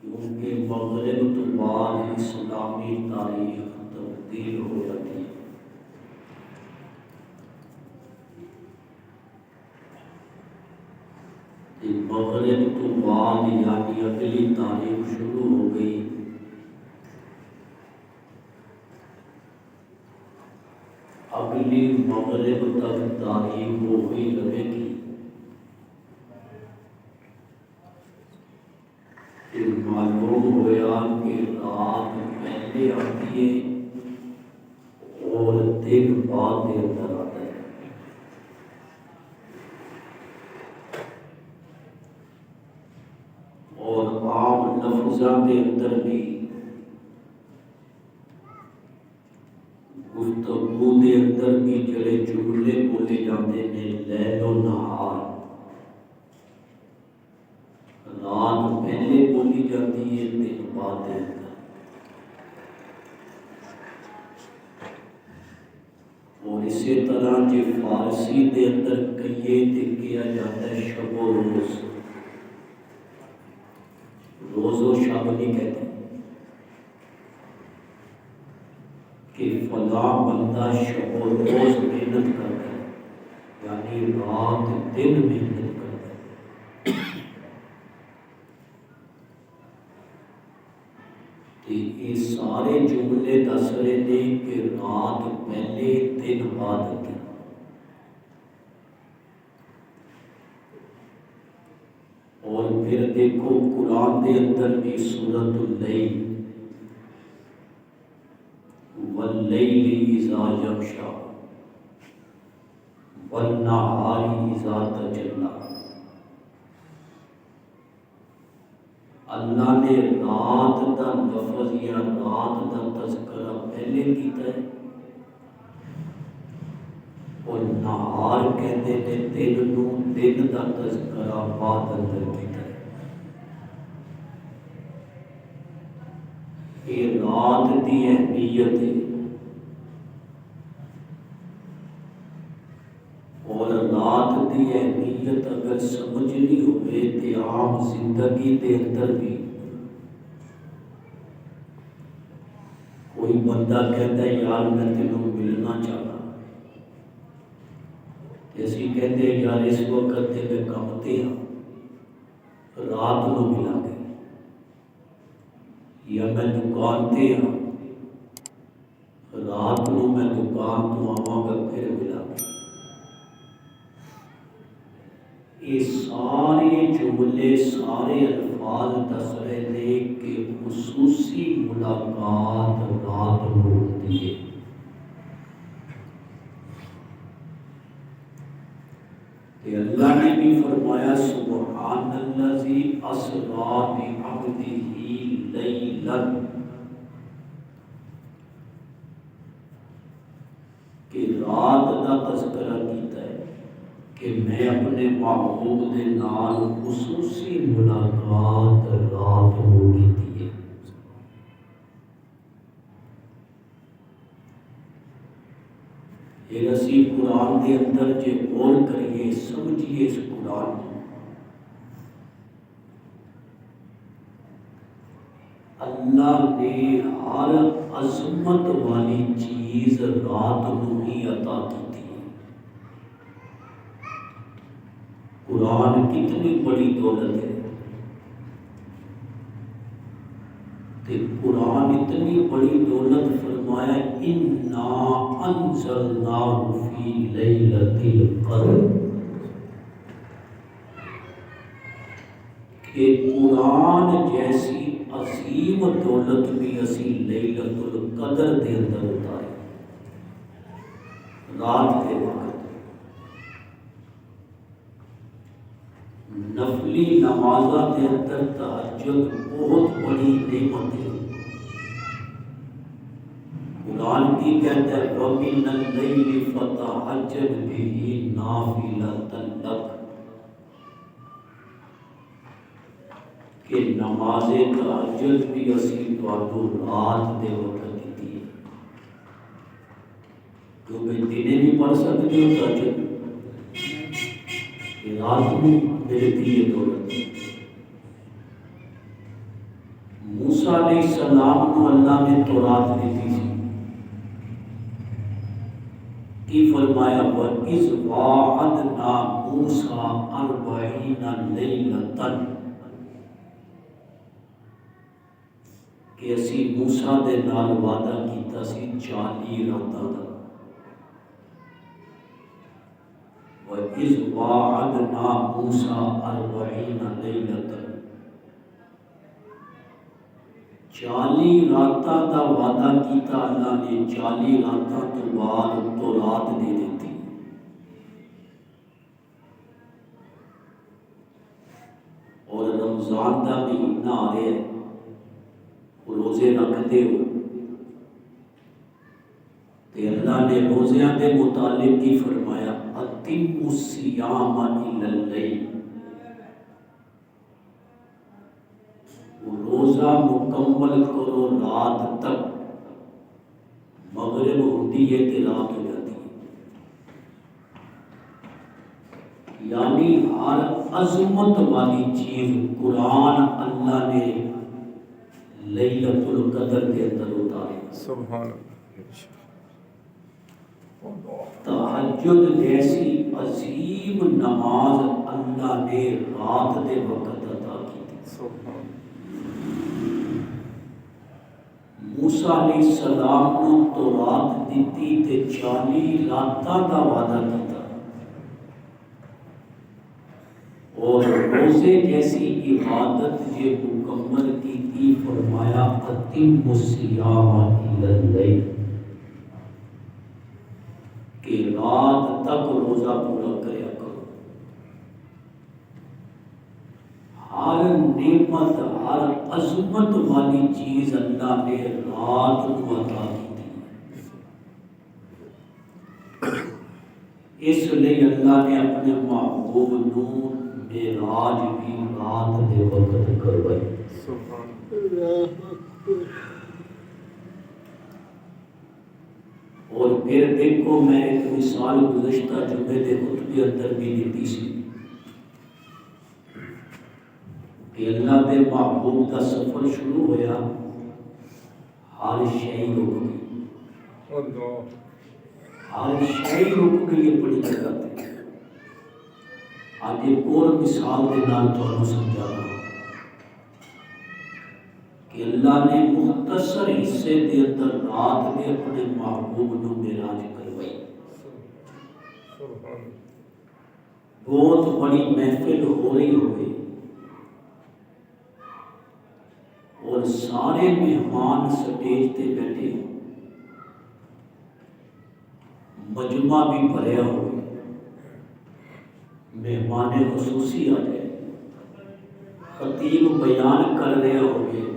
کیونکہ مغرب تو بعد اسلامی تاریخ تبدیل ہو جاتی ہے۔ مغرب تو بعد یعنی اگلی تاریخ شروع ہو گئی، اگلی مغرب تک تاریخ ہو گئی رہے گی۔ پھر معلوم ہوا کہ رات پہلے آتی ہے اور دن بعد کے اندر آتا ہے۔ اور عام لفظاں کے اندر بھی گفتگو کے اندر بھی جڑے جملے بولے جاتے ہیں لیل و نہار، رات پہلے بولی جاتی ہے دن بعد کے اندر۔ اور اسی طرح جی فارسی کے اندر کہیے تو کیا جاتا ہے شب و روز، روز و شب نہیں کہتے کہ فلاں بندہ شب و روز محنت کرتا ہے، یعنی رات دن محنت کرتا ہے۔ تو یہ سارے جملے دس رہے تھے کہ رات پہلے دن بعد آتی۔ اور پھر دیکھو قرآن کے اندر بھی سورۃ اللیل واللیل اذا یغشی والنہار اذا تجلی، اللہ نے رات کا لفظ یا رات کا تذکرہ پہلے کیتا ہے اور نہار کہتے ہیں دن نو، دن کا تذکرہ بعد اندر کیتا ہے۔ یہ رات کی اہمیت ہے، اور رات کی اہمیت اگر سمجھنی ہوئے تو عام زندگی کے اندر بھی کوئی بندہ کہتا ہے یار میں تینوں ملنا چاہتا، اسی کہتے ہیں یار اس وقت تے میں کم تے ہاں، رات نو ملا گے، یا میں دکان تے ہاں، رات نو میں دکان تو آواں گا پھر ملا گے۔ یہ سارے جملے سارے الفاظ دس رہے تھے کہ خصوصی ملاقات رات کو ہوتی ہے۔ کہ اللہ نے بھی فرمایا سبحان الذی اسری بعبدہ لیلا، کہ رات کا تذکرہ کیتا ہے کہ میں اپنے محبوب دے نال خصوصی ملاقات رات کو کیتی ہے۔ یہ اسی قرآن کے اندر جے غور کریے سمجھیے اس قرآن کو، اللہ نے ہر عظمت والی چیز رات کو ہی عطا کی تھی۔ قرآن کتنی بڑی دولت ہے، کہ قرآن اتنی بڑی دولت فرمایا انا انزلناہ فی لیلۃ القدر، کہ قرآن جیسی عظیم دولت بھی اسی لیلۃ القدر کے اندر اتاری، رات کے وقت۔ نفلی نمازہ کے اندر تہجد بہت بڑی نعمت ہے۔ قرآن کی کہتا ہے وَمِنَ اللَّيْلِ فَتَہجد بِهِ نَافِلَةً لَكَ، کہ نماز تہجد بھی اسی تو رات دے وقت دیتی ہے، کیونکہ دنے بھی پڑھ سکتے ہو تہجد، رات میں میرے دیے دولت۔ موسیٰ علیہ السلام کو اللہ نے تورات دیتی سی کی فرمایا وَإِذْ وَاعَدْنَا مُوسَىٰ 40 لَيْلَةً کہ اسی موسیٰ دے نال وعدہ کیتا سی 40 راتاں دا وَإِذْ وَاعَدْنَا مُوسَىٰ 40 لَيْلَةً 40 راتاں دا وعدہ کیتا اللہ نے 40 راتاں تو بعد تورات دے دیتی اور رمضان دا مہینہ آ رہا ہے روزے رکھتے ہو تو اللہ نے روزیاں دے متعلق کی فرمایا اتم الصیام الی اللیل روزہ مکمل کرو رات تک مغرب ہوتی ہے کہ رات ہو جاتی ہے یعنی ہر عظمت والی چیز قرآن اللہ نے لیلۃ القدر کے اندر اتارے سبحان تہجد جیسی عظیم نماز اللہ نے رات دے وقت عطا کی تھی موسیٰ علیہ السلام کو تورات دیتی تے 40 راتاں دا وعدہ کیتا اور روزے جیسی عبادت یہ مکمل کی فرمایا اتم الصیام الی اللیل کہ رات تک روزہ پورا کریا کرو ہر نعمت ہر عظمت والی چیز اللہ نے رات کو عطا کی تھی اس لیے اللہ نے اپنے محبوب نور معراج بھی رات دے وقت کروائی اور پھر دیکھو میں ایک مثال گزشتہ جمعے دے خطبے اندر بھی دیتی سی کہ اللہ دے محبوب کا سفر شروع ہویا ہر شے رک گئی ہر شے رک گئی بڑی جگہ تے آج ایک اور مثال دے نال تانوں سمجھا رہا کہ اللہ نے مختصر حصے دے اندر رات میں اپنے محبوب نو معراج کروائی بہت بڑی محفل ہو رہی ہوئی اور سارے مہمان سٹیج تے بیٹھے مجمع بھی بھریا ہوئے مہمان خصوصی آ جائے خطیب بیان کر رہے ہوئے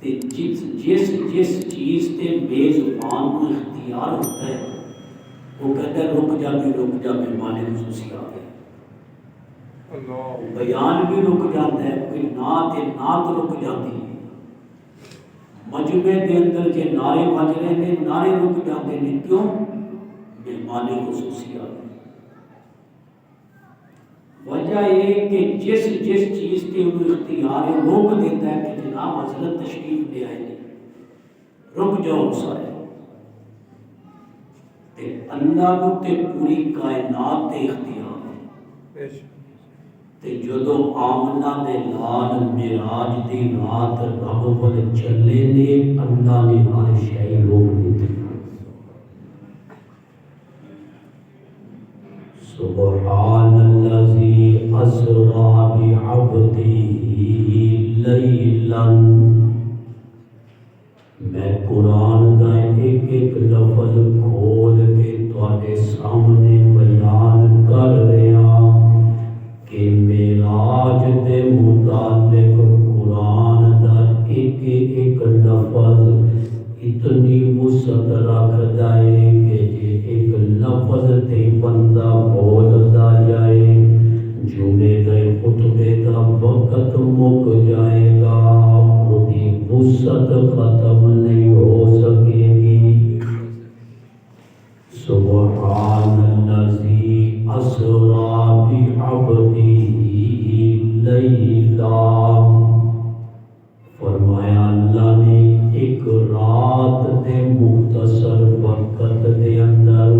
جس چیز تے میزبان کو اختیار ہوتا ہے وہ کہتا ہے رک جا مہمان خصوصی آ گئے بیان بھی رک جاتا ہے کوئی نعت رک جاتی ہے مجمع کے اندر جے نعرے بج رہے ہیں نعرے رک جاتے ہیں کیوں مہمان خصوصی آ گئے وجہ یہ کہ جس چیز کے انہوں اختیار ہے روک دیتا ہے کہ جناب حضرت تشریف لے آئے رک جاؤ سارے تے اللہ کو تے پوری کائنات تے اختیار ہے تے جدو آمنہ دے لال معراج دی رات رب ول چلے نے اللہ نے ہر شے روک دیتی سبحان الذی اسرا بعبدہ لیلا میں قرآن کا ایک لفظ کھول کے تواڈے سامنے بیان کر رہا کہ معراج دے متعلق قرآن دا ایک لفظ اتنی وسعت رکھدا ہے کہ جے ایک لفظ تے بندہ بولدا جائے جمعے دے خطبے دا وقت مک جائے گا اودی وسعت ختم نہیں ہو سکے گی سبحان الذی اسرا بعبدہ لیلا ایک رات دے مختصر وقت دے اندر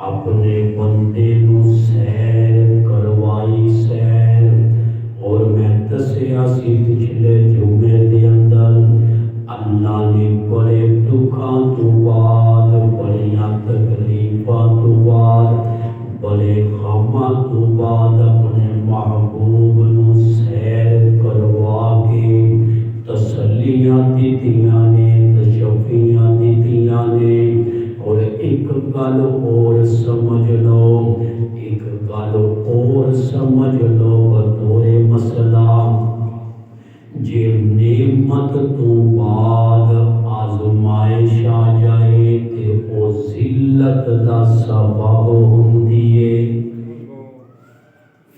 اپنے بندے نو سیر کروائی سیر، اور میں دسیا سی پچھلے جمعے دے اندر اللہ نے بڑے دکھاں تو بعد، بڑیاں تکلیفاں تو بعد، بڑے غماں تو بعد اپنے محبوب نو سیر کروا کے تسلیاں دتیاں نے، تشفیاں دتیاں نے۔ اور ایک گل اور سمجھ لو، ایک گل اور سمجھ لو بطور مسئلہ، جے نعمت تو بعد آزمائش آ جائے تے او ذلت دا سبب ہوندی ہے۔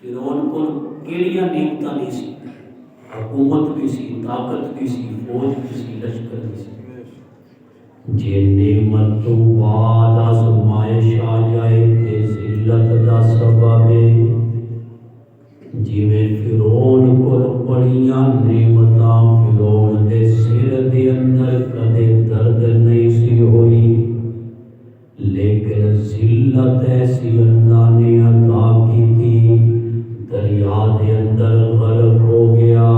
فرعون کول کیڑیاں نعمتاں نہیں سی، حکومت بھی سی، طاقت بھی سی، فوج بھی سی، لشکر بھی سی۔ جے نعمت تو بعد آزمائش آ جائے تے ذلت دا سبب ہے۔ جویں فرعون کول بڑیاں نعمتاں، فرعون دے سر دے اندر کدے درد نہیں سی ہوئی، لیکن ذلت ایسی اللہ نے عطا کیتی، دریا دے اندر غرق ہو گیا۔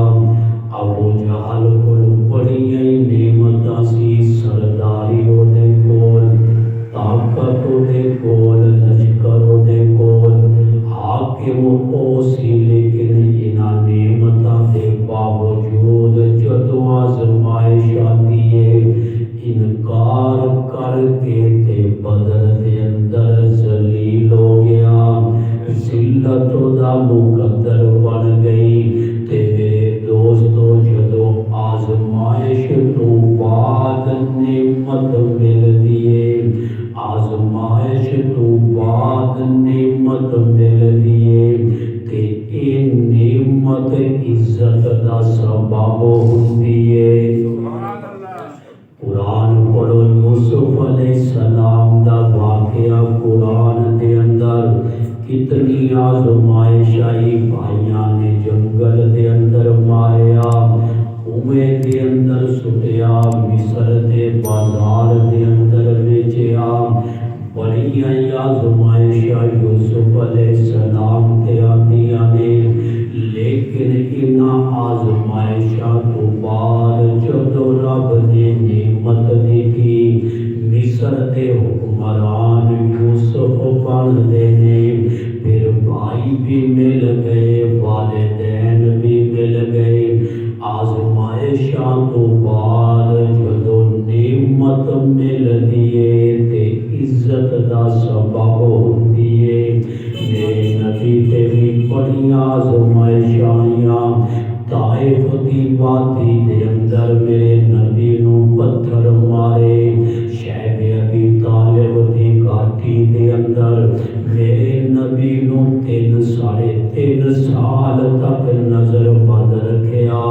ابو جہل کول بڑیاں نعمتاں سی، سرداری دے کول، طاقت دے کول، لشکر دے کول، حاکم او سی، لیکن انہاں نعمتاں دے باوجود جدوں آزمائش آتی ہے انکار کر کے تے بدر دے اندر ذلیل ہو گیا، ذلت دا مقدر بن گئی۔ تے میرے دوستو جدوں آزمائش تو بعد نعمت ملدی ہے، آزمائش تو بعد نعمت ملدی ہے تے اے نعمت عزت دا سبب ہوندی ہے۔ قرآن پڑھو، یوسف علیہ السلام دا واقعہ قرآن دے اندر، کتنی آزمائش آئی، بھائیاں نے جنگل دے اندر ماریا، کنویں دے اندر سٹیا، مصر دے بازار دے اندر بیچیا، بڑیاں آزمائشاں یوسف علیہ السلام تے آندیاں نے، لیکن انہاں آزمائشاں تو بعد جدوں رب نے نعمت دیتی، مصر دے حکمران یوسف بندے نے، پھر بھائی بھی مل گئے، والدین بھی مل گئے۔ آزمائشاں تو بعد جدوں نعمت ملدی ہے تے عزت دا سبب ہوندی ہے۔ میرے نبی تے بھی بڑیاں آزمائشاں آئیاں، طائف دی وادی دے اندر میرے نبی نو پتھر مارے، شیب ابی طالب دی گھاٹی دے اندر میرے نبی نو 3.5 سال تک نظر بند رکھیا۔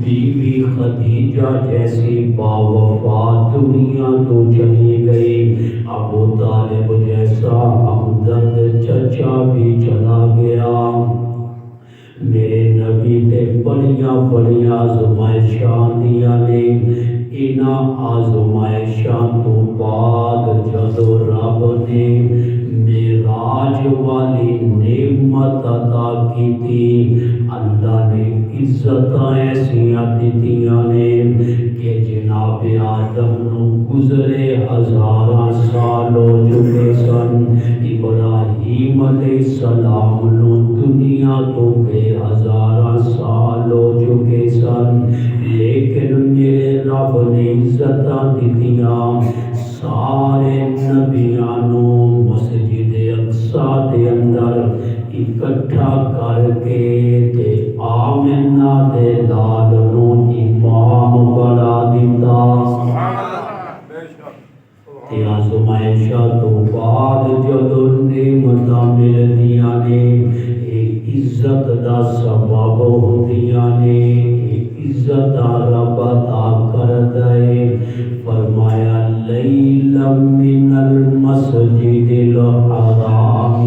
بی بی خدیجہ جیسی باوفا دنیا تو چلی گئی، ابو طالب جیسا ہمدرد چچا بھی چلا گیا۔ میرے نبی تے بڑیاں آزمائشاں دیاں نے، انہاں آزمائشاں تو بعد جدوں رب نے معراج والی نعمت عطا کیتی، اللہ نے عزتاں ایسیاں دتیاں نے کہ جناب آدم نو گزرے 1000 سال ہو چکے سن، ابراہیم علیہ السلام نو دنیا تو بے 1000 سال ہو چکے سن، لیکن میرے رب نے عزتاں دتیاں، سارے نبیاں نو مسجد اقصی دے اندر اکٹھا کر کے تے آمنہ دے لال نو امام بنا دیتا۔ تے آزمائشاں تو بعد جدوں نعمتاں ملدیاں نے، عزت دا سبب ہوندیاں نے، عزت رب عطا کردا ہے۔ فرمایا لیلا من المسجد الحرام،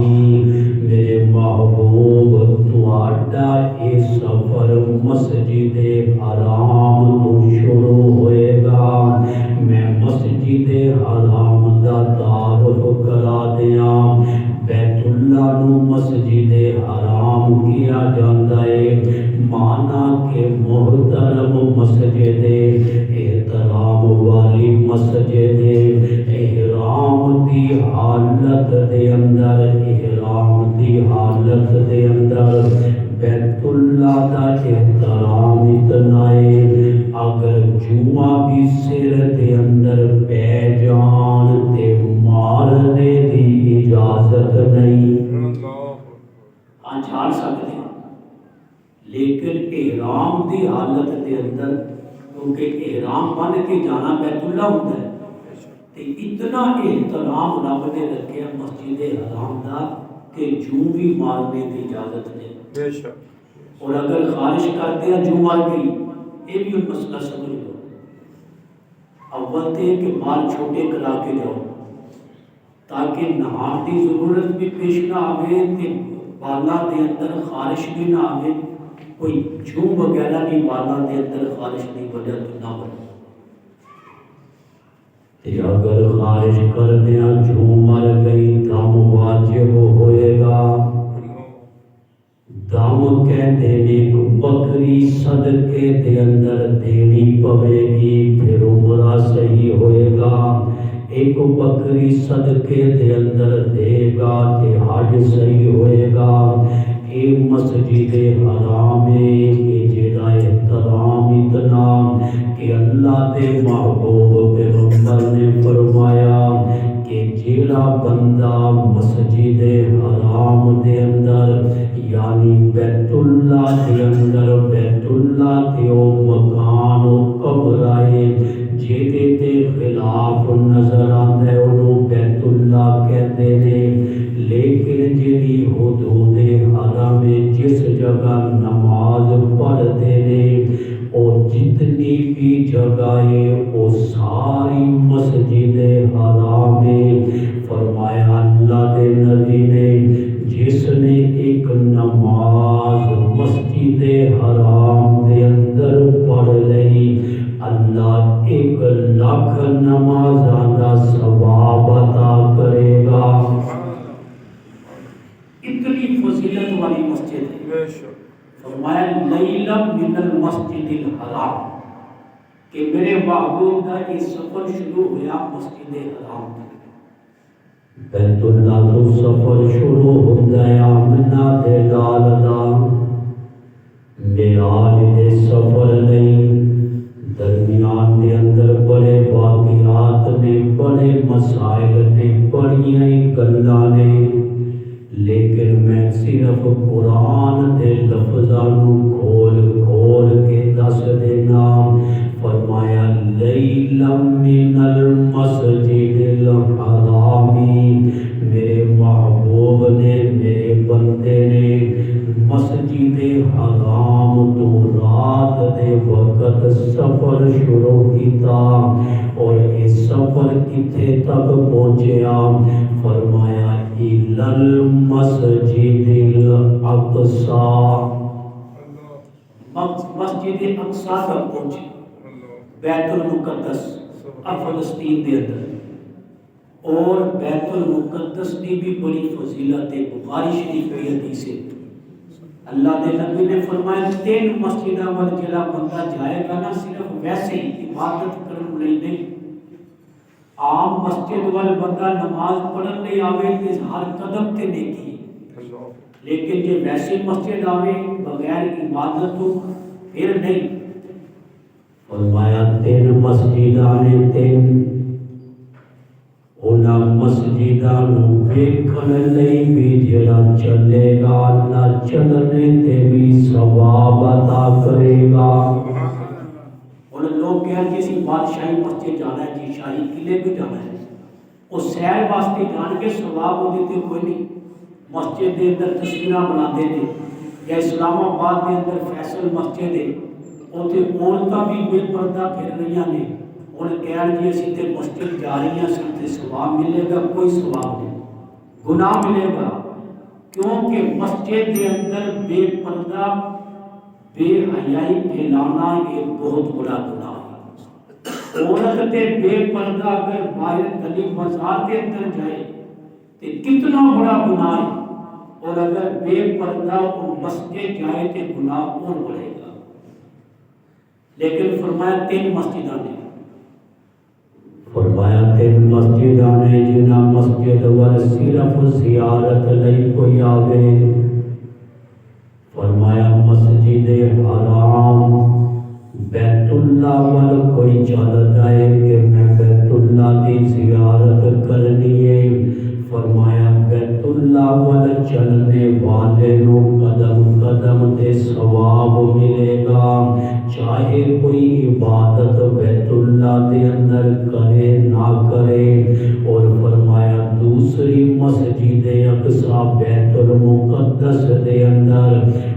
میرے محبوب تہاڈا اے سفر مسجد حرام تو شروع ہوئے گا۔ حرام دا تعارف کرا دیاں۔ بیت اللہ نو مسجد حرام کیا جاندا ہے، مانا کہ محترم مسجد احترام والی مسجد احرام دی حالت دے اندر، احرام دی حالت دے اندر بیت اللہ دا احترام اتنا ہے، اگر جمعہ بھی سر دے اندر پہ جان تے مارنے دی اجازت نہیں۔ ہاں جھاڑ سکتے ہیں لیکن احرام دی حالت دے اندر، کیونکہ احرام بن کے جانا بیت اللہ ہوتا ہے، تے اتنا احترام رب نے رکھے مسجد حرام دا کہ جو بھی مارنے دی اجازت نہیں۔ اور اگر خارش کرتے ہیں جو مار گئی، یہ بھی مسئلہ سمجھ لو۔ اول تے کہ مال چھوٹے کرا کے جاؤ تاکہ نہار دی ضرورت بھی پیش نہ آوے تے بالا دے اندر خارش بھی نہ آوے، کوئی جھوم وغیرہ بھی بالا دے اندر خارش نہیں وجہ تو نہ بنے۔ تے اگر خارش کر دیا جھوم مر گئی دم واجب ہوئے گا۔ دم کہتے ایک بکری صدقے دے اندر دینی پوے گی پھر عمرہ صحیح ہوئے گا، ایک بکری صدقے دے اندر دے گا تے حج صحیح ہوئے گا۔ اے مسجد حرام ہے کہ جڑا احترام اتنا کہ اللہ دے محبوب پیغمبر نے فرمایا کہ جڑا بندہ مسجد حرام دے اندر یعنی بیت اللہ دے اندر، بیت اللہ تے او مکان او قبر آئے جیدے تے خلاف نظر آندہ ہے انہوں بیت اللہ کہتے ہیں، لیکن جیدی حدود حرم جس جگہ نماز پڑھتے ہیں اور جتنی بھی جگہیں وہ ساری مسجد حرام ہے۔ فرمایا اللہ دے نبی نے جس نے ایک نماز مسجد حرام دے اندر پڑھ لئی، اللہ 1,00,000 نمازاں دا ثواب عطا کرے گا۔ اتنی فضیلت والی مسجد ہے۔ فرمایا لیلا من المسجد الحرام، کہ میرے محبوب کا یہ سفر شروع ہوا مسجد حرام سے۔ بیت اللہ تو سفر شروع ہوتا ہے آمنہ دے لال دا، معراج دے سفر نہیں، درمیان دے اندر بڑے واقعات نے، بڑے مسائل نے، بڑیاں گلاں نے، لیکن میں صرف قرآن دے لفظاں کھول کھول کے دس دینا۔ فرمایا لیلا من المسجد الحرام، میرے محبوب نے، میرے بندے نے مسجد حرام تو رات دے وقت سفر شروع کیتا، اور اس سفر کتے تک پہنچیا؟ فرمایا الی المسجد الاقصی، مسجد اقصی تک پہنچے، بیت المقدس فلسطین دے اندر۔ اور بیت المقدس کی بھی بڑی فضیلت ہے، بخاری شریف کی حدیث ہے۔ اللہ دے نبی نے فرمایا 3 مسجداں ول جڑا بندہ جائے گا نا، صرف ویسے ہی عبادت کرن لئی نہیں، عام مسجد ول بندہ نماز پڑھن لئی آوے تے ہر قدم تے نیکی، لیکن جے ویسے مسجد آوے بغیر عبادت تو پھر نہیں۔ فرمایا 3 مسجداں نے، 3 انہاں مسجداں نوں ویکھن لئی بھی جڑا چلے گا اللہ چلنے تے بھی ثواب عطا کرے گا۔ اور لوگ کہہ جی سی بادشاہی مسجد جانا ہے، جی شاہی قلعے بھی جانا ہے، وہ سیر واسطے جان کے ثواب وہ دیتے کوئی نہیں۔ مسجد دے اندر تصویراں بناتے ہیں، یا اسلام آباد دے اندر فیصل مسجد ہے، اوتھے عورتاں بھی بے پردہ پھر رہی نے، اور کہہ جی اسی تے مسجد جا رہی ہیں تے ثواب ملے گا؟ کوئی ثواب نہیں، گناہ ملے گا، کیونکہ مسجد دے اندر بے پردہ بے حیائی پھیلانا یہ بہت بڑا گناہ ہے۔ عورت تے بے پردہ اگر باہر گلی بازار کے اندر جائے تو کتنا بڑا گناہ ہے، اور اگر بے پردہ وہ مسجد جائے تو گناہ اور بڑھے گا۔ لیکن فرمایا 3 مسجداں نے، فرمایا 3 مسجداں نے جنہاں مسجد وال صرف زیارت لئی کوئی آوے، فرمایا مسجد حرام بیت اللہ وال کوئی چل جائے کہ میں بیت اللہ دی زیارت کرنی ہے، فرمایا بیت اللہ وال چلنے والے نو قدم قدم تے ثواب ملے گا، چاہے کوئی عبادت بیت اللہ دے اندر کرے نہ کرے۔ اور فرمایا دوسری مسجد اقصی بیت المقدس دے اندر،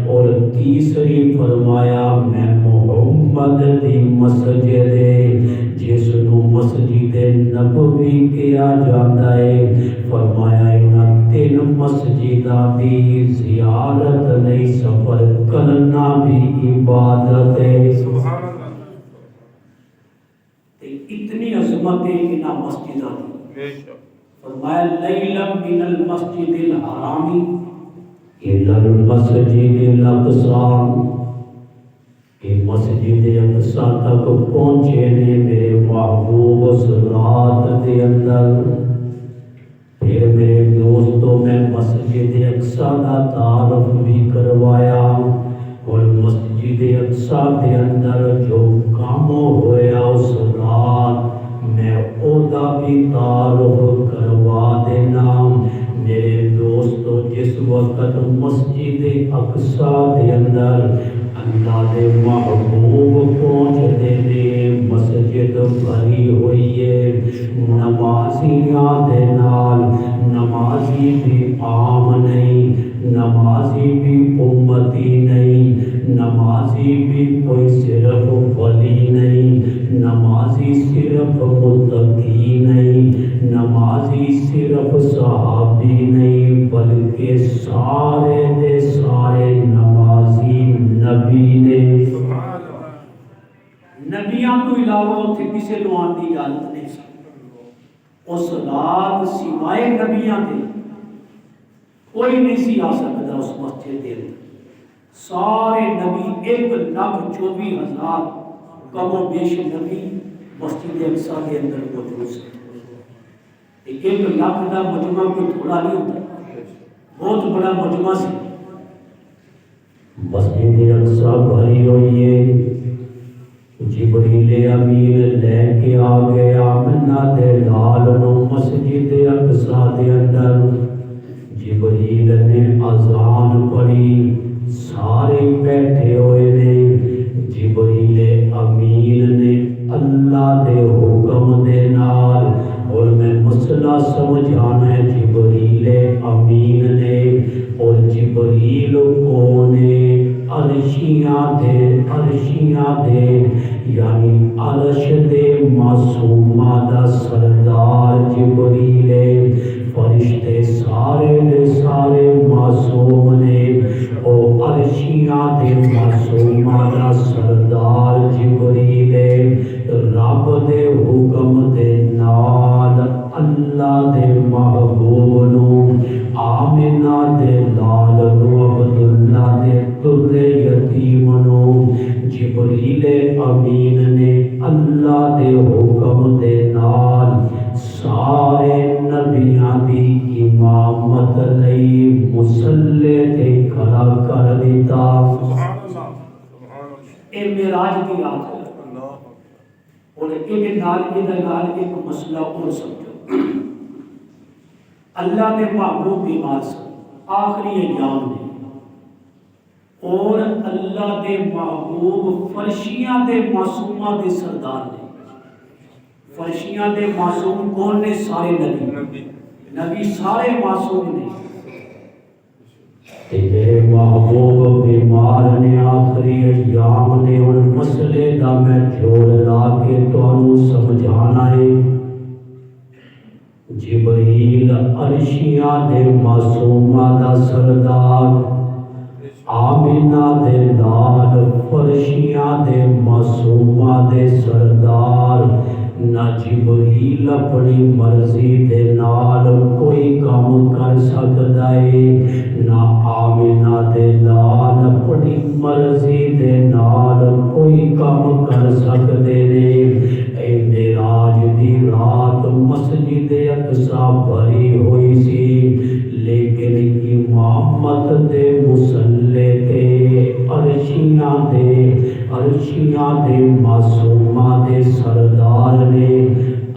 اور تیسری فرمایا میں محمد دی مسجد جس نو مسجد نبوی کیا جاتا ہے، فرمایا انہاں 3 مسجداں دی زیارت لئی سفر کرنا بھی عبادت ہے۔ سبحان اللہ۔ اتنی عظمت ہے انہاں مسجداں دی، فرمایا لیلا من المسجد الحرامی الى المسجد الاقصی، کہ مسجد اقصی تک پہنچے نے میرے محبوب اس رات دے اندر۔ پھر میرے دوستوں میں مسجد اقصی کا تعارف بھی کروایا، اور مسجد اقصی دے اندر جو کام ہویا اس رات میں اودا بھی تعارف کروا دینا۔ میرے دوستو جس وقت مسجد اقصی دے اندر اللہ دے محبوب پہنچ دے نے، مسجد بھری ہوئی ہے نمازیاں دے نال، نمازی بھی عام نہیں، نمازی بھی امتی نہیں، نمازی بھی کوئی صرف ولی نہیں، نمازی صرف متقی نہیں، نمازی صرف صحابی نہیں، بلکہ سارے دے سارے نمازی نبی نے۔ نبیاں تو علاوہ اتھے کسے نو آن دی اجازت نہیں سی، اس رات سوائے نبیاں دے کوئی نہیں سی آ سکتا اس مسجد دے، سارے نبی 1,24,000 کم و بیش نبی مسجد اقصی کے اندر موجود سے۔ 1,00,000 کا مجمع کوئی تھوڑا نہیں ہوتا، بہت بڑا مجمع سے۔ مسجد اقصی بھری ہوئی ہے، جبریل امین لے کے آ گیا آمنہ دے لال نو مسجد اقصی دے اندر۔ جبریل نے اذان پڑھی، سارے بیٹھے ہوئے نے، جبریل امین نے اللہ دے حکم دے نال، اور میں مسئلہ سمجھانا ہے جبریل امین نے، اور جبریل کونے عرشیاں دے یعنی عرش دے معصومہ دا سردار جبریل، فرشتے سارے دے سارے معصوم نے، او عرشیاں دے معصومہ دا سردار جبریل، رب دے حکم دے نال اللہ دے محبوب نو، آمنہ دے لال نو، عبداللہ دے در یتیم نو، جبریل امین نے اللہ دے حکم دے نال سارے نبیاں دی امامت لئی مصلی تے کھڑا کر دیتا۔ اے معراج دی رات ہے، اور ایک نال ایک مسئلہ اور سمجھو، اللہ دے محبوب بیمار سے آخری ایام نے، اور اللہ دے محبوب فرشیاں دے معصومہ دے سردار نے۔ فرشیاں دے معصوم کون نے؟ سارے نبی سارے معصوم نے۔ میرے محبوب بیمار نے آخری ایام نے، اور مسئلے دا میں جوڑ لا کے تانوں سمجھانا ہے۔ جبریل عرشیاں دے معصومہ دا سردار، آمینہ دے لال فرشیاں دے معصومہ دے سردار، جبریل اپنی مرضی دے نال کوئی کام کر سکدا ہے، نہ آمنہ دے لال اپنی مرضی دے نال کوئی کام کر سکدے نے۔ اے معراج دی رات مسجد اقصی بھری ہوئی سی، لیکن امامت دے مصلی تے عرشیاں دے معصوماں دے سردار نے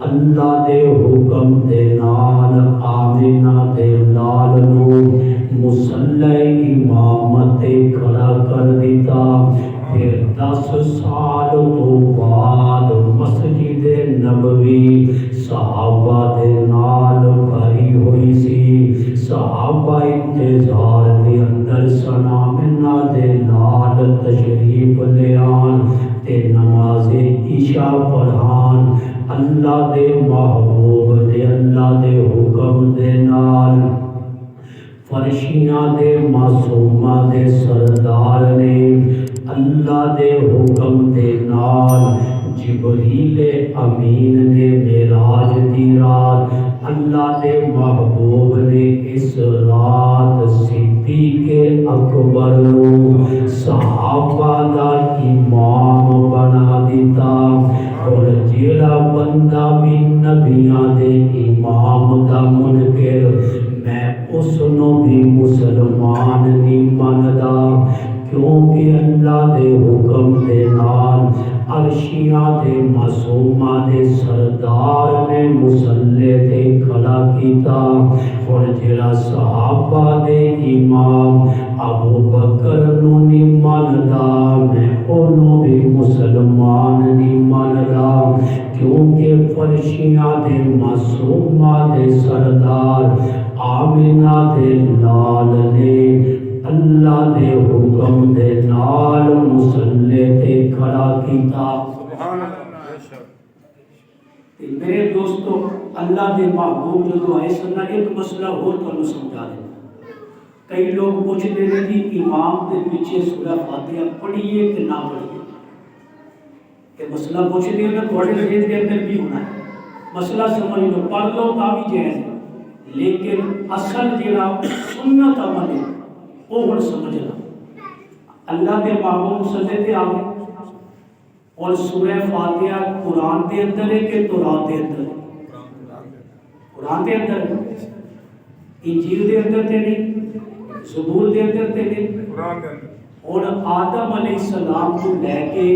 اللہ دے حکم دے نال آمنہ دے لال نو مصلی امامت تے کھڑا کر دیتا۔ پھر 10 سال تو بعد مسجد نبوی صحابہ دے نال بھری ہوئی سی، صحابہ انتظار دے اندر سنامنا دے نال تشریف لے آن تے نماز عشاء پڑھان، اللہ دے محبوب دے اللہ دے حکم دے نال فرشیاں دے معصوماں دے سردار نے اللہ دے حکم دے نال جبریل امین نے معراج دی رات اللہ دے محبوب نے اس رات صدیق اکبر نو صحابہ دا امام بنا دیتا، اور جیڑا بندہ بھی نبیاں دے امام دا منکر میں اس نو بھی مسلمان نہیں مندا، کیونکہ اللہ دے حکم دے نال عرشیاں دے معصوماں دے سردار نے مصلی تے کھڑا کیتا، اور جڑا صحابہ دے امام ابو بکر نو نہیں مندا میں انہوں بھی مسلمان نہیں مندا، کیونکہ فرشیاں دے معصوماں دے سردار آمنہ دے لال نے اللہ دے حکم دے نال مصلی تے کھڑا کیتا۔ میرے دوستو، اللہ دے محبوب جو آئے سننا ایک مسئلہ ہو تو سمجھا دیں۔ کئی لوگ پوچھتے ہیں کہ امام دے پیچھے سورہ فاتحہ پڑھیے کہ نہ پڑھیے، کہ مسئلہ پوچھتے ہیں تو تھوڑے ذہن کے اندر بھی ہونا ہے، مسئلہ سمجھ لو، پڑھ لو تا بھی جائز ہے، لیکن اصل جڑا سنت عمل ہے وہ ہن سمجھنا۔ اللہ دے محبوب مصلی تے آگے اور سورہ فاتحہ قرآن دے اندر ہے کہ تورات دے اندر ہے؟ قرآن دے اندر ہے، انجیل دے اندر تے نہیں، زبور دے اندر تے نہیں، اور آدم علیہ السلام کو لے کے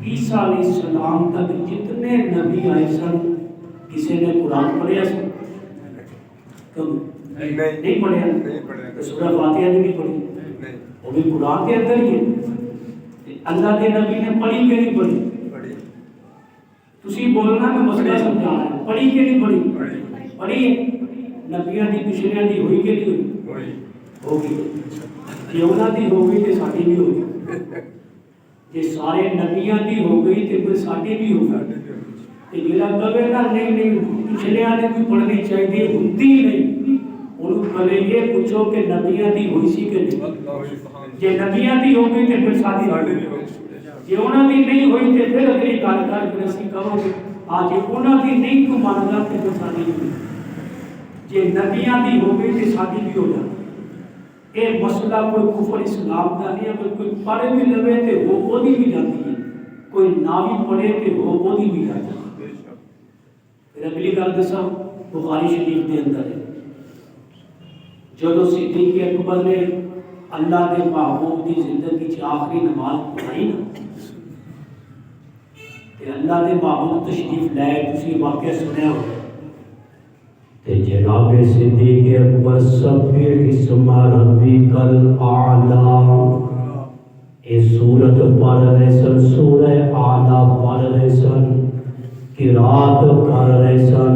عیسیٰ علیہ السلام تک جتنے نبی آئے سن کسی نے قرآن پڑھیا سن؟ نہیں پڑھیا، سورہ فاتحہ نے نہیں پڑھی، وہ بھی قرآن کے اندر ہی ہے۔ اللہ کے نبی نے پڑھی کہ نہیں پڑھی؟ تسی بولنا میں مسئلہ سمجھانا ہے، پڑھی کہ نہیں پڑھی؟ پڑھی ہے، نبیاں دی پچھلیاں دی ہوئی کہ نہیں ہوئی؟ ہوگی، جی انہاں دی ہو گئی تے ساڈی بھی ہوگی، جی سارے نبیاں دی ہو گئی تے پھر ساڈی بھی ہوگی، تے جڑا کہے نا نہیں پچھلیاں نے کوئی پڑھنی چاہیے ہوندی نہیں، انہوں پہلے یہ پوچھو کہ نبیاں دی ہوئی سی کہ نہیں، جی نبیاں دی ہو گئی تے پھر ساڈی ہوگی، جی انہاں دی نہیں ہوئی تے پھر اگلی گل کر کے اسی کہو گے ہاں جی انہاں دی نہیں تو مندا تے پھر ساڈی ہوئی، جی نبیاں دی ہو گئی تے ساڈی بھی ہو جاتی۔ یہ مسئلہ کوئی کفر اسلام کا نہیں ہے، اگر کوئی پڑھ بھی لوے تے وہ دی بھی جاتی ہے، کوئی نہ بھی پڑھے تے وہ دی بھی جاتی ہے۔ پھر اگلی گل دساں بخاری شریف کے اندر ہے، جدو صدیق اکبر نے اللہ کے محبوب کی زندگی چ آخری نماز پڑھائی نا، تے اللہ کے محبوب تشریف لائے، تسی واقعہ سنیا ہو تے جناب صدیق اکبر سبح اسم ربک الاعلی اے سورت پڑھ رہے سن، سورہ اعلی پڑھ رہے سن، قرات کر رہے سن،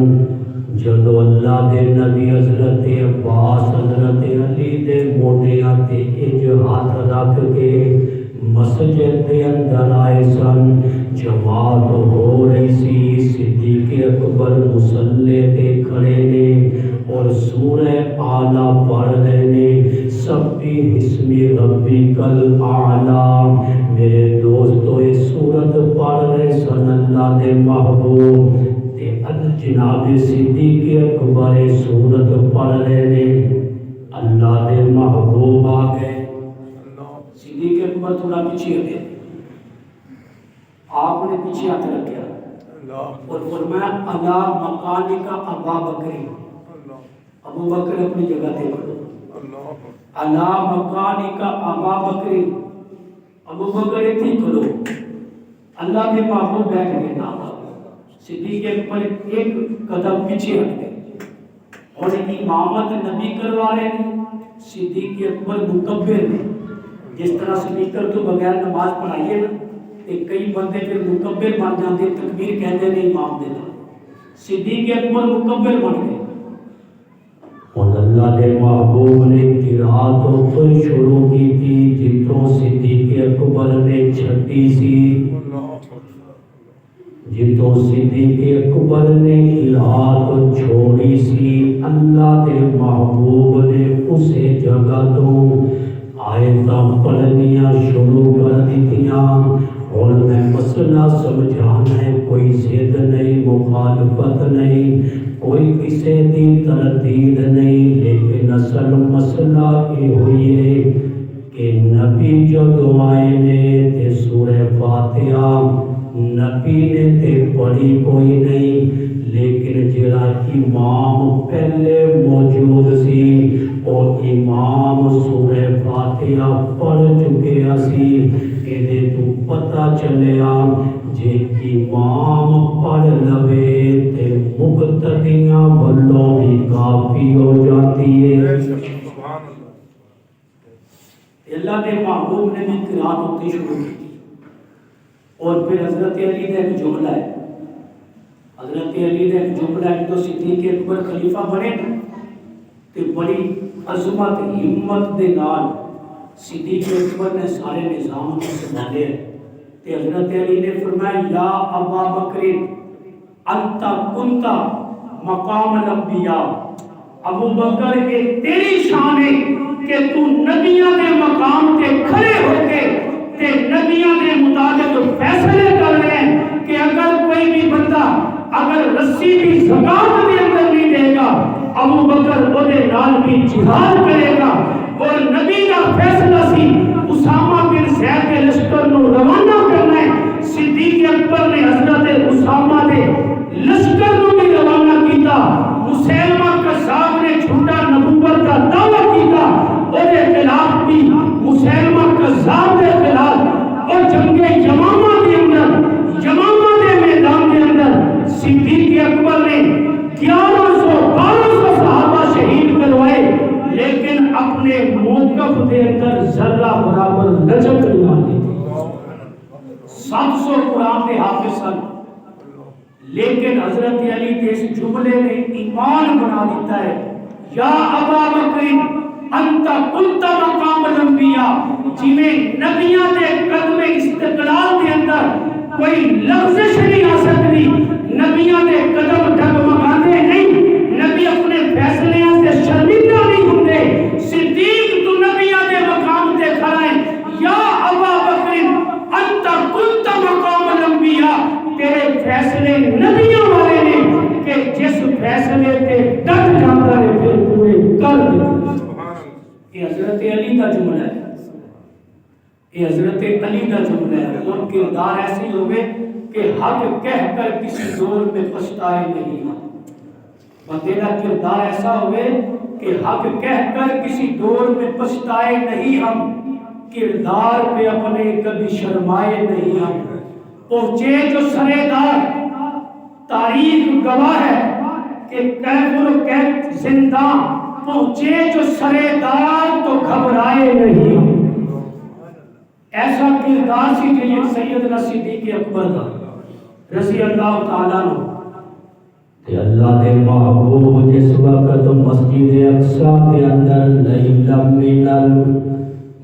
جدو اللہ دے نبی حضرت عباس حضرت علی دے موڈیاں تے اج ہاتھ رکھ کے مسجد دے اندر آئے سن، جماعت ہو رہی سی، صدیق اکبر مصلی تے کھڑے نے اور سورہ اعلی پڑھ رہے نے، سبح اسم ربک الاعلی۔ میرے دوستو یہ سورت پڑھ رہے سن اللہ دے محبوب، جناب صدیق اکبر سورت پڑھ رہے نے، اللہ دے محبوب آ گئے. صدیق اکبر تھوڑا پیچھے ہٹے، آپ نے پیچھے ہاتھ رکھا اور فرمایا الا مکانک ابا بکر، ابو بکر اپنی جگہ تے کھڑو. الا مکانک ابا بکر، ابو بکر اتھی کھڑو. اللہ کے محبوب بیٹھ گئے نا. صدیق اکبر ایک قدم پیچھے ہٹ گئے اور امامت نبی کروا رہے ہیں. صدیق اکبر مکبر ہیں. جس طرح سپیکر تو بغیر نماز پڑھائیے نا تے کئی بندے پھر مکبر بن جاتے، تکبیر کہتے ہیں امام دے نال. صدیق اکبر مکبر بن گئے. اور اللہ کے محبوب نے قرات تو شروع کی تھی جتوں صدیق اکبر نے چھٹی سی، جتوں صدیق اکبر نے قرات چھوڑی سی. اللہ کے محبوب نے اسے جگہ تو آیتاں پڑھنیاں شروع کر دیا. اور میں مسئلہ سمجھانا ہے، کوئی ضد نہیں، مخالفت نہیں، کوئی کسی کی تردید نہیں، لیکن اصل مسئلہ یہ ہوئی ہے کہ نبی جو دعائیں نے تے سورہ فاتحہ نبی نے تے پڑھی کوئی نہیں، لیکن جڑا امام پہلے موجود سی اور امام سورہ فاتحہ پڑھ چکے سی. یہ تو پتہ چلیا جے امام پڑھ لوے تے مقتدیاں ولوں بھی کافی ہو جاتی ہے. اللہ کے محبوب نے بھی قرات ہوتی شروع کی. اور پھر حضرت علی کا ایک جملہ ہے، حضرت علی کا ایک جملہ ہے. تو صدیق اکبر خلیفہ بنے تے بڑی عظمت ہمت دے نال صدیق اکبر نے سارے نظام کو سنبھالے. تے حضرت علی نے فرمایا یا ابا بکر انت کنت مقام الانبیاء. ابو بکر کے تیری شان ہے کہ تو نبیوں کے مقام تے کھڑے ہو کے تے نبیوں کے مطابق فیصلے کر رہے ہیں کہ اگر کوئی بھی بندہ اگر رسی بھی زکات کے اندر نہیں دے گا، ابو بکر اودے نال بھی جہاد کرے گا. اور نبی کا فیصلہ سی اسامہ بن زید کے لشکر نو روانہ کرنا ہے. صدیق اکبر نے حضرت اسامہ دے لشکر نو بھی روانہ کیتا. مسیلمہ کذاب نے جھوٹا نبوت کا دعویٰ کیتا، اودے خلاف بھی مسیلمہ کذاب دے خلاف اور جنگ یمامہ کے اندر، یمامہ دے میدان کے اندر صدیق اکبر نے 1100 صحابہ شہید کروائے، لیکن اپنے موقف دے اندر ذرہ برابر لچک نہیں آتی تھی. 700 قرآن کے حافظ سن، لیکن حضرت علی کے اس جملے نے ایمان بنا دیتا ہے یا ابا بکر انت کنت مقام الانبیاء. جویں نبیوں دے قدم استقلال دے اندر کوئی لغزش نہیں آ سکتی، نبیوں دے قدم ڈگمگانے نہیں، نبی اپنے فیصلے سے شرمندہ نہیں ہوتے. صدیق تو نبیوں دے مقام تے کھڑا ہے یا ابا بکر انت کنت مقام الانبیاء. تیرے فیصلے نبیوں والے نے کہ جس فیصلے تے ڈٹ جاتا ہے پھر پورے کر دیتا. یہ حضرت علی کا جملہ ہے، یہ حضرت علی کا جملہ ہے. اور کردار ایسی ہوئے کہ حق کہہ کر کسی دور میں پچھتائے نہیں. بندے کا کردار ایسا ہوئے کہ حق کہہ کر کسی دور میں پچھتائے نہیں. ہم کردار پہ اپنے کبھی شرمائے نہیں. ہم پہنچے جو سرےدار تاریخ گواہ ہے کہ کیفر و کیف زندہ پہنچے جو سرےدار تو گھبرائے نہیں. ایسا کردار سی جو سیدنا صدیق اکبر کا رضی اللہ تعالیٰ عنہ. کہ اللہ کے محبوب جس وقت مسجد اقصی کے اندر لیلا من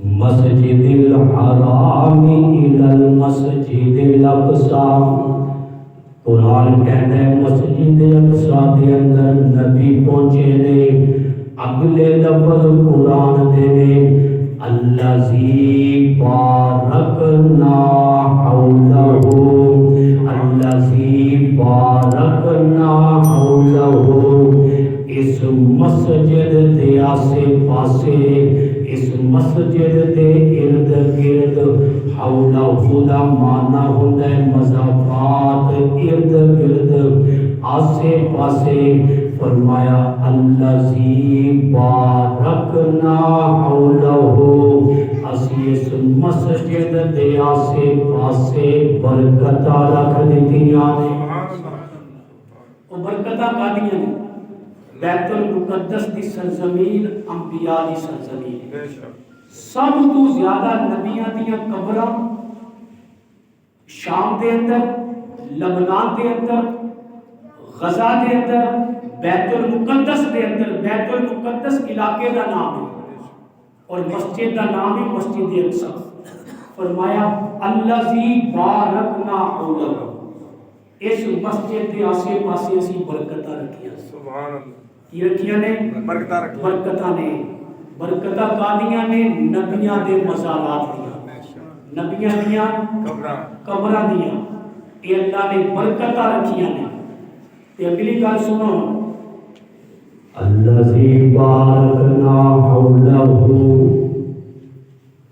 المسجد الحرام الى المسجد الاقصی، قرآن کہتا ہے مسجد اقصی کے اندر نبی پہنچے نے. اگلے لفظ قرآن دے نے الذی بارکنا حولہ، الذی بارکنا مسجد دے آسے پاسے اس مسجد دے ارد گرد حولا خدا مانا ہوندہ مضافات ارد گرد آسے پاسے فرمایا الذی بارکنا حولہ اسی اس مسجد دے آسے پاسے برکتہ رکھ دیتیاں نے وہ برکتہ کا دیا نے بیت المقدس دی سرزمین انبیاء دی سرزمین سب تو زیادہ نبیاں دیاں قبراں شام دے اندر لبنان دے اندر غزہ دے اندر بیت المقدس دے اندر بیت المقدس علاقے دا نام ہے اور مسجد دا نام ہے مسجد اقصی فرمایا الذی بارکنا حولہ اس مسجد کے آسے پاسے اسی برکتہ رکھیا سبحان اللہ کی رکھیا نے برکتہ نے برکتہ قادیاں نے نبیاں دے مزارات دیا نبیاں دیا قبرہ دیا یہ اللہ نے برکتہ رکھیا نے یہ اگلی گل سنو الذی بارکنا حولہ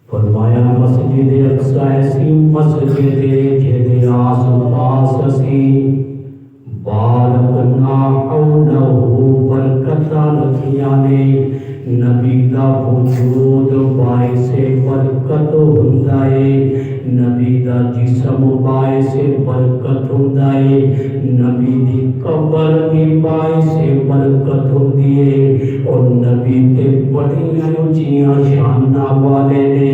فرمایا مسجد اقصی ایسی مسجد جہدے آس پاس اسی بارکنا حولہ برکتہ رکھیاں نے نبی دا وجود باعث برکت ہندائے نبی دا جسم باعث برکت ہندائے نبی دی قبر بھی باعث برکت ہندیے اور نبی تے بڑیاں اونچیاں شاناں والے نے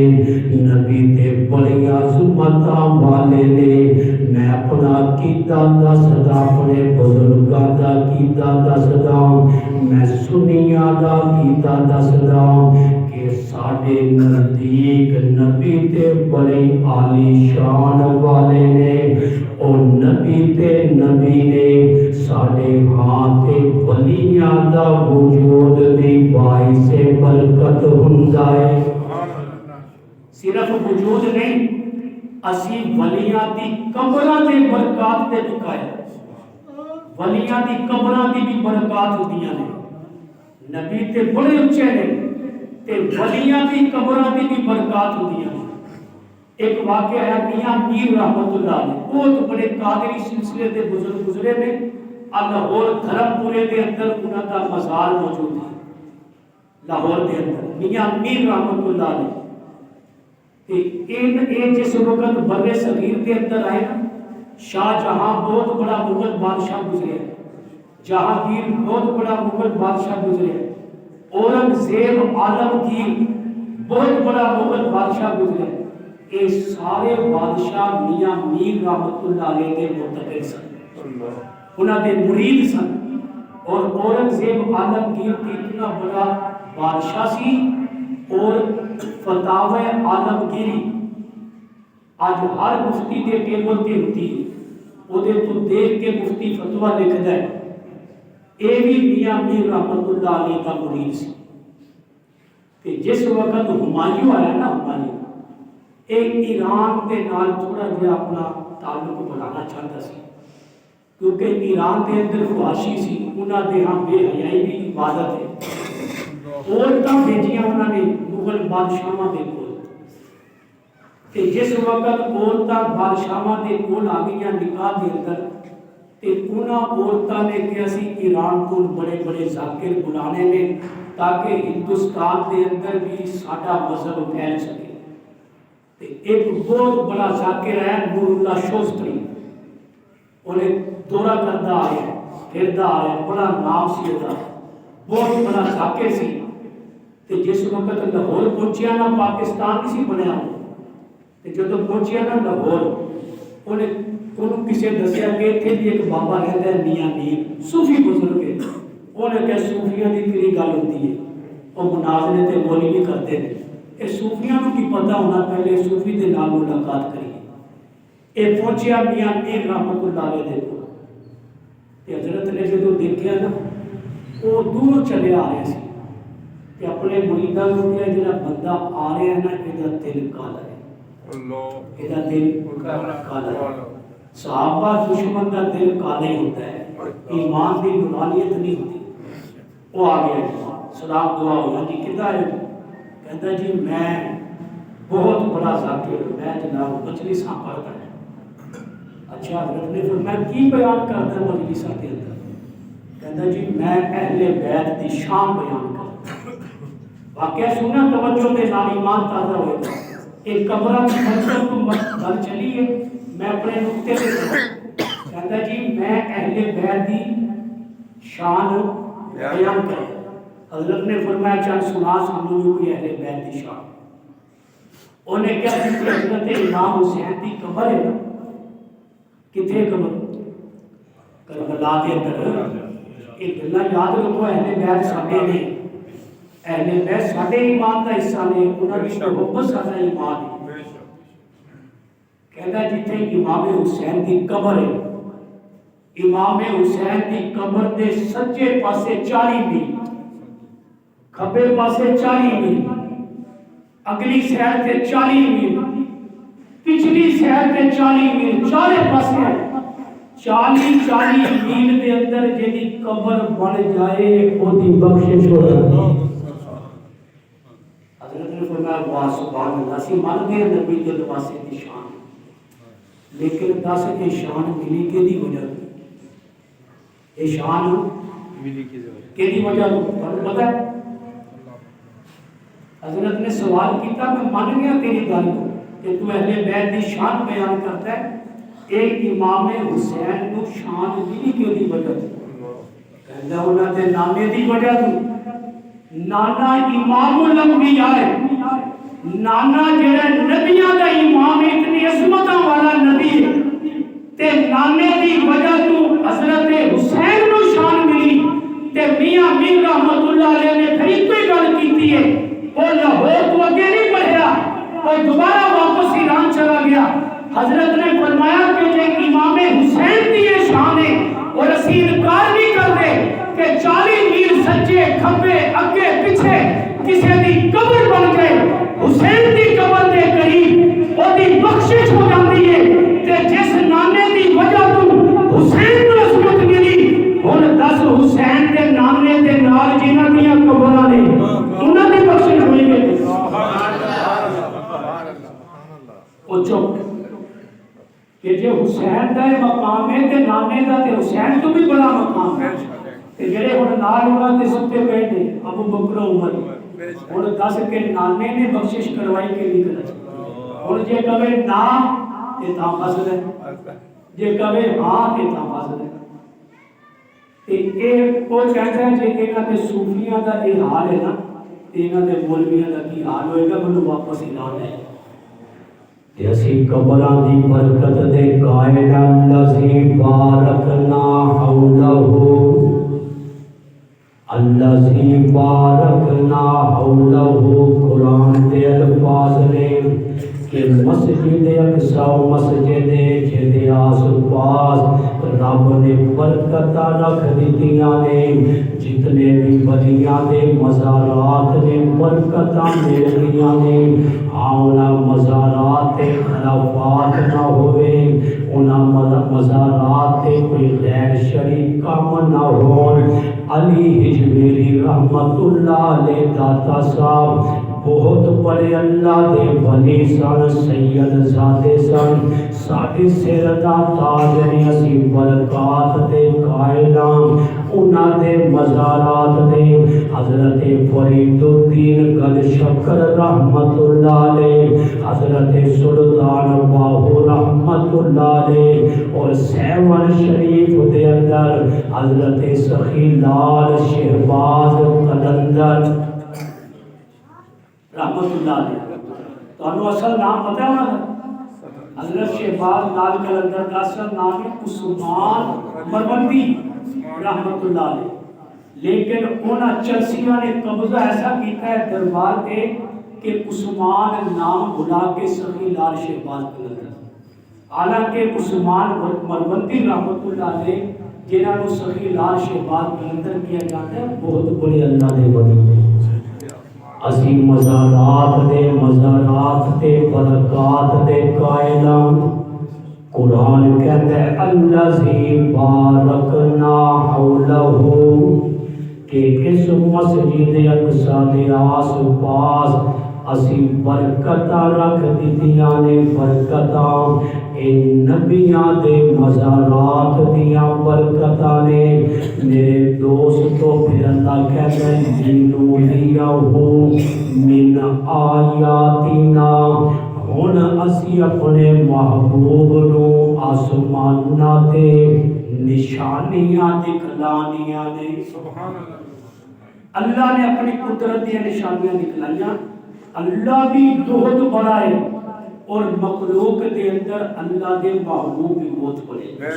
نبی تے بڑیاں عظمتاں والے نے میں اپنا عقیدہ دسدا اپنے بزرگاں دا عقیدہ دسدا میں سنیاں دا عقیدہ دسدا کہ ساڈے نزدیک نبی تے بڑے عالی شان والے نے اور نبی تے نبی نے ساڈے ہاں تے ولیاں دا وجود دی باعث برکت ہوندا ہے صرف وجود نہیں اسی ولیاں دی قبراں دے برکات تے بکائے ولیاں دی قبراں دی بھی برکات ہوندیاں نے نبی تے بڑے اونچے نے تے ولیاں دی قبراں دی بھی برکات ہوندیاں نے ایک واقعہ ہے میاں میر رحمت اللہ علیہ بہت بڑے قادری سلسلے دے بزرگ گزرے نے لاہور دھرم پورے دے اندر انہاں دا مزار موجود ہے لاہور دے اندر میاں میر رحمت اللہ علیہ جس وقت بر صغیر کے اندر آئے نا شاہ جہاں بہت بڑا مغل بادشاہ گزرے جہانگیر بہت بڑا مغل بادشاہ گزرے اورنگزیب عالمگیر بہت بڑا مغل بادشاہ گزرے یہ سارے بادشاہ میاں میر رحمت اللہ علیہ کے متقل سن انہاں دے مرید سن اور اورنگزیب عالمگیر اتنا بڑا بادشاہ سی اور فتاوی عالمگیری آج ہر مفتی دے ٹیبل تے ہوتی ہے وہ دے تو دیکھ کے مفتی فتوہ لکھدا ہے اے بھی میاں میر رحمت اللہ علیہ کا مرید سی کہ جس وقت ہمایوں آیا نا ہمایوں ایک ایران کے نال تھوڑا جہا اپنا تعلق بڑھانا چاہتا سی کیونکہ ایران کے اندر فحاشی سی انہاں دے ہاں بے حیائی بھی عبادت ہے عورتاں بھیجیاں انہاں نے مغل بادشاہاں دے کول کہ جس وقت عورتاں بادشاہاں دے کول آ گئیاں نکاح دے اندر تے انہاں عورتاں نے کہ اسی ایران کو بڑے بڑے ذاکر بلانے نے تاکہ ہندوستان دے اندر بھی ساڈا مذہب پھیل سکے تے ایک بہت بڑا ذاکر ہے نور اللہ شوستری انہیں دورہ کرتا آیا پھردا آیا بڑا نام سی ہوتا بہت بڑا ذاکر سی تے جس وقت لاہور پہنچیا نا پاکستان نہیں سی بنیا تے جدوں پہنچیا نا لاہور انہیں کسی دسیا کہ اتنے بھی ایک بابا رہتا ہے میاں میر صوفی بزرگ ہے انہیں کہ صوفیاں کی کئی گل ہوتی ہے وہ مناظرے تے بولی بھی کرتے ہیں یہ صوفیاں کو کی پتہ ہونا پہلے صوفی دے نال ملاقات کریے یہ پہنچیا میاں میر رحمت اللہ علیہ دے کول تے حضرت نے جدوں دیکھیا نا وہ دور چلے آ رہے سی کہ اپنے مریداں نوں کہ جڑا بندہ آ رہا ہے نا ਇਹਦਾ دل کالا ہے ਇਹਦਾ دل کالا ہے صحابہ دشمن کا دل کالا ہی ہوتا ہے ایمان کی نورانیت نہیں ہوتی وہ آ گیا سلام دعا ہوئی جی کدھر ہے؟ کہتا جی میں بہت بڑا ذاکر میں جناب مجلساں پڑھتا ہے۔ اچھا حضرت نے فرمایا کی بیان کرتا ہے مجلساں کے اندر؟ کہتا جی میں اہل بیت کی شان بیان کرتا ہوں۔ واقعہ سننا توجہ دے نال ایمان تازہ ہوئے گا۔ ایک قبرہ کی منصب کو گل چلی ہے، میں اپنے نقطے سے کہتا جی میں اہل بیت کی شان بیان کرتا ہوں۔ حضرت نے فرمایا چل سنا سانو کوئی اہل بیت کی شان۔ انہیں کیا کہ حضرت امام حسین کی قبر ہے نا، کتنے قبر؟ کربلا کے اندر۔ ایک گلا یاد رکھو، اہل بیت ساڈے نے، اہل بیت ساڈے ایمان کا حصہ نے، انہاں دی محبت ساڈا ایمان ہے۔ کہتا جتھے امام حسین کی قبر ہے، امام حسین کی قبر دے سجے پاسے 40 میل، کھبے پاسے 40 میل، اگلی سائڈ تے 40 میل، پچھلی سائڈ تے 40 میل، چارے پاسے 40 میل دے اندر جیڑی قبر بن جائے او دی بخشش ہو جائے۔ حضرت نے فرمایا واہ سبحان اللہ، سی مان گئے نبی کے واسطے کی شان، لیکن دس کے شان ملی کے دی وجہ، یہ شان ملی کے دی وجہ پتہ ہے؟ حضرت نے سوال کیتا میں مان گیا تیری گل کو کہ تو اہل بیت کی شان بیان کرتا ہے، ایک امام حسین کو شان ملی کے دی وجہ، کہندا انہاں دے نامے دی وجہ تو نانا امام الانبیاء ہے، نانا جڑا نبیاں دا امام اتنی عظمتاں والا نبی ہے، تے نانے دی وجہ تو حضرت حسین کو شان ملی، تے میاں میر رحمت اللہ علیہ نے پھر کوئی گل کیتی ہے، وہ لاہور تو اگے نہیں پڑھیا، وہ دوبارہ واپس ایران چلا گیا۔ حضرت نے فرمایا کہ جے امام حسین کی یہ شان ہے اور اسی انکار نہیں کرتے کہ 40 میل سجے کھبے اگے پیچھے کسی دی قبر بن گئے، حسین دی قبر دے قریب او دی بخشش ہو جاتی ہے، تے جس نانے دی وجہ تو حسین کو عظمت ملی، ہن دس حسین دے نانے دے نال جنہاں دیاں قبراں نے انہاں دی بخشش ہوئی گئی۔ او چپ کہ جے حسین دا مقام ہے تے نانے دا تے حسین تو بھی بڑا مقام ہے، تے جڑے ہن نال انہاں دے ستے پے نے ابو بکر عمر، ہن دس کے نانے نے بخشش کروائی کہ نہیں کرائی؟ ہن جے کہے نا تے تاں فضل ہے، جے کہے ہاں تے تاں فضل ہے۔ تے اے او کہتا ہے جے انہاں دے صوفیاں دا اے حال ہے نا، تے انہاں دے مولویاں دا کی حال ہوئے گا؟ مینوں واپس اعلان ہے کہ اسی قبراں دی برکت دے قائل الذی بارکنا حولہ، الذی بارکنا حولہ، قرآن دے الفاظ نے کہ مسجد اقصی مسجد جدے آس پاس رب نے برکت رکھ دیتیاں نے، جتنے بھی ولیاں دے مزارات نے برکتاں ملدیاں نے، آنا مزارات تے خلافات نہ ہوئے، انہاں مزارات تے کوئی غیر شرعی کام نہ ہون۔ علی حجویری رحمت اللہ علیہ داتا صاحب بہت بڑے اللہ دے ولی سن، سید زادے سن، ساڈے سر دا تاج نے، اسی برکات دے قائلاں، انہاں دے مزارات دے حضرت فرید الدین گل شکر رحمت اللہ علیہ، حضرت سلطان باہو رحمت اللہ علیہ، اور سیون شریف دے اندر حضرت سخی لال شہباز قلندر رحمت اللہ علیہ۔ تو انہوں اصل نام پتہ ہے انہوں؟ حضرت شہباز لال قلندر کا اصل نام ہے عثمان مروندی رحمت اللہ علیہ، لیکن انہاں چلسیاں نے قبضہ ایسا کیتا ہے دربار کے کہ عثمان نام بلا کے سخی لال شہباز قلندر، حالانکہ عثمان مروندی رحمت اللہ علیہ جنہاں کو سخی لال شہباز قلندر کیا جاتا ہے بہت بڑے اللہ دے ولی ہیں۔ اسی مزارات دے برکات دے قائلاں، قرآن کہتا ہے الذی بارکنا حولہ، کہ اس مسجد اقصی دے آس پاس اسی برکتاں رکھ دتیاں نے، برکتاں ان نبیاں دے مزارات دیاں برکتاں نے۔ میرے دوستو پھر اللہ کہتا ہے لِنُرِيَهُ مِنْ آیاتنا، ہن اسی اپنے محبوب نو آسماناں تے نشانیاں دکھلانیاں نے۔ سبحان اللہ، اللہ نے اپنی قدرت دی نشانیاں دکھلائیاں۔ اللہ بھی بہت بڑا ہے اور مخلوق دے اندر اللہ دے محبوب بھی بہت بڑے ہیں۔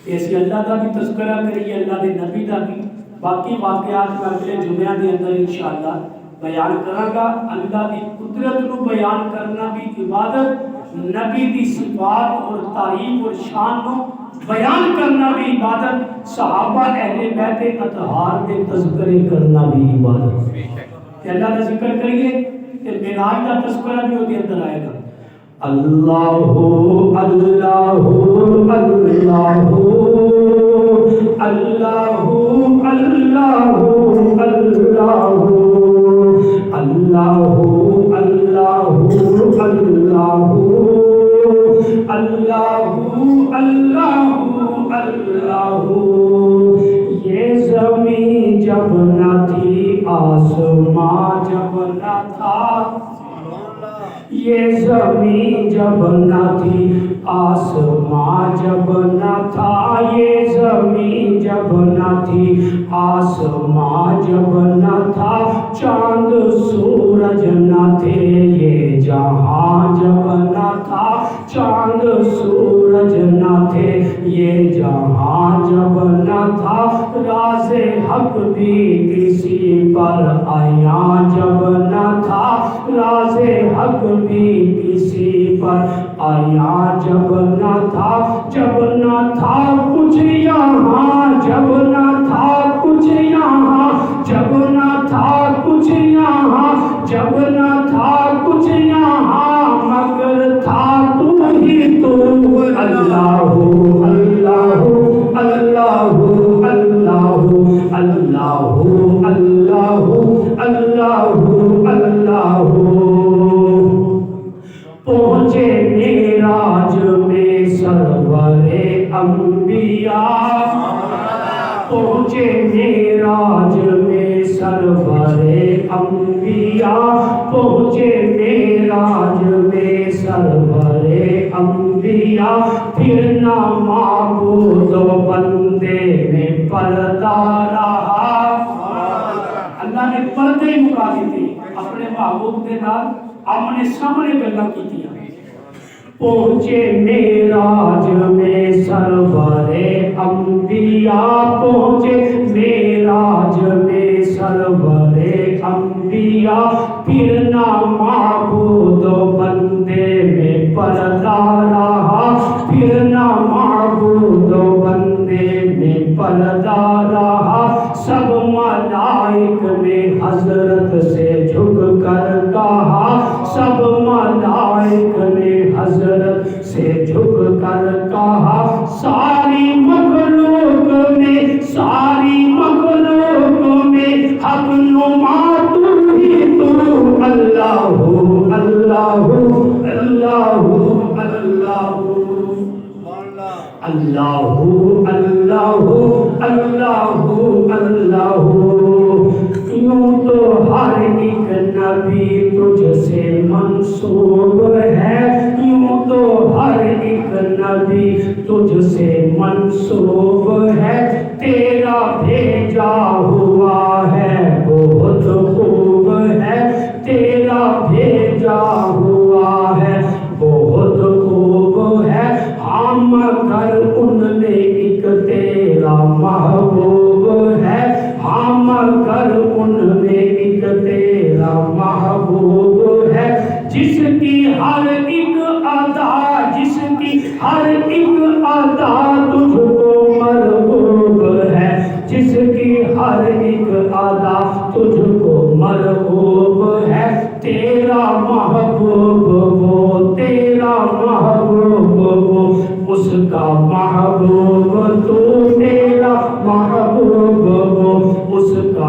ایسی اللہ کا بھی تذکرہ کریے، اللہ دے نبی کا بھی، باقی واقعات میں اگلے جمعہ دے اندر انشاءاللہ بیان کروں گا۔ اللہ کی قدرت کو بیان کرنا بھی عبادت، نبی دی صفات اور تعریف اور شان کو بیان کرنا بھی عبادت، صحابہ اہل بیت اطہار کے تذکرے کرنا بھی عبادت۔ کہ اللہ کا ذکر کریے کہ معراج کا تذکرہ بھی ہوتے اندر آئے گا۔ اللہ اللہ اللہ اللہ اللہ اللہ اللہ اللہ اللہ۔ یہ زمین جب نہ تھی، آسمان جب نہ تھا، یہ زمین جب نہ تھی، آسمان جب نہ تھا، یہ زمین جب نہ تھی، آسمان جب نہ تھا، چاند سورج نہ تھے، یہ جہاں جب نہ تھا، چاند سورج نہ تھے، یہ جہاں جب نہ تھا، راز حق بھی کسی پر آیا جب نہ تھا، راز حق بھی کسی پر آیا جب نہ تھا، جب نہ تھا کچھ یہاں، جب نہ تھا کچھ یہاں، جب نہ تھا کچھ یہاں، جب نہ تھا کچھ یہاں، مگر تھا تو ہی تو۔ اللہ اللہ اللہ اللہ اللہ اللہ اللہ اللہ۔ پہنچے معراج میں سرور انبیاء، پہنچے معراج میں سرور انبیاء، پہنچے معراج میں سرور انبیاء، پھر نہ معبود و بندے میں پردہ رہا۔ اللہ نے پردے مکا دیتے اپنے محبوب کے نال، آمنے سامنے گلا کی۔ پہنچے معراج میں سرور انبیاء، پہنچے معراج میں سرور انبیاء، پھر نہ معبود و بندے میں پردہ رہا، پھر نہ معبود و بندے میں پردہ رہا۔ سب ملائک نے حضرت سے جھک کر کہا، سب ملائک نے حضرت سے جھک کر کہا، ساری مخلوق میں، ساری مخلوق میں حق نما تو ہی تو۔ اللہ اللہ اللہ اللہ اللہ اللہ اللہ۔ یوں تو ہر ایک نبی تجھ سے منسوب ہے، یوں تو ہر ایک نبی تجھ سے منسوب ہے، تیرا بھیجا ہوا ہے بہت خوب ہے، تیرا بھیجا ہوا ہے بہت خوب ہے، ہاں مگر ان میں ایک تیرا محبوب ہے، ہاں مگر ان میں ایک تیرا محبوب ہے، جس کی ہر ایک ادا، جس کی ہر ایک ادا تجھ کو مرغوب ہے، جس کی ہر ایک ادا تجھ کو مرغوب ہے، تیرا محبوب وہ، تیرا محبوب وہ، اس کا محبوب تو، تیرا محبوب وہ، اس کا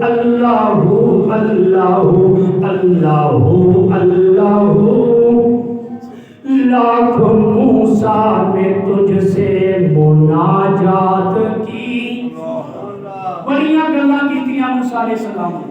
اللہ اللہ اللہ اللہ لاکھ موسیٰ نے تجھ سے مناجات کی، بڑیاں گلاں کیتیاں موسیٰ علیہ السلام نے،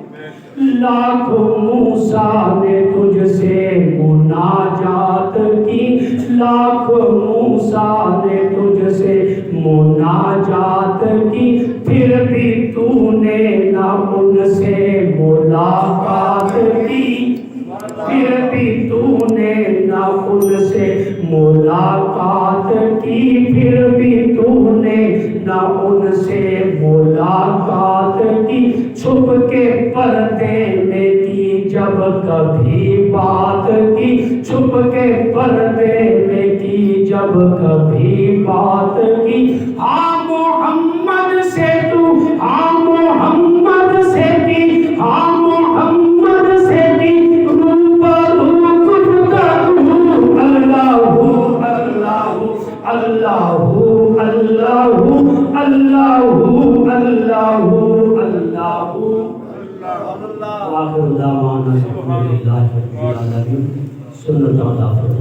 لاکھ موسیٰ نے تجھ سے مناجات کی، لاکھ موسیٰ نے تجھ سے مناجات کی، پھر بھی تو نے نہ ان سے ملاقات کی، پھر بھی تو نے نہ ان سے ملاقات کی، پھر بھی تو نے نہ ان سے ملاقات کی، چھپ کے پردے میں کی جب کبھی بات کی، چھپ کے پردے میں کی جب کبھی بات کی، ہاں محمد سے تو، ہاں محمد سے کی، ہاں محمد سے کی روبرو گفتگو، اللہ اللہ اللہ اللہ اللہ اللہ اللہ آخر دعوانا الحمدللہ رب العالمین، سنت اللہ فرمائے۔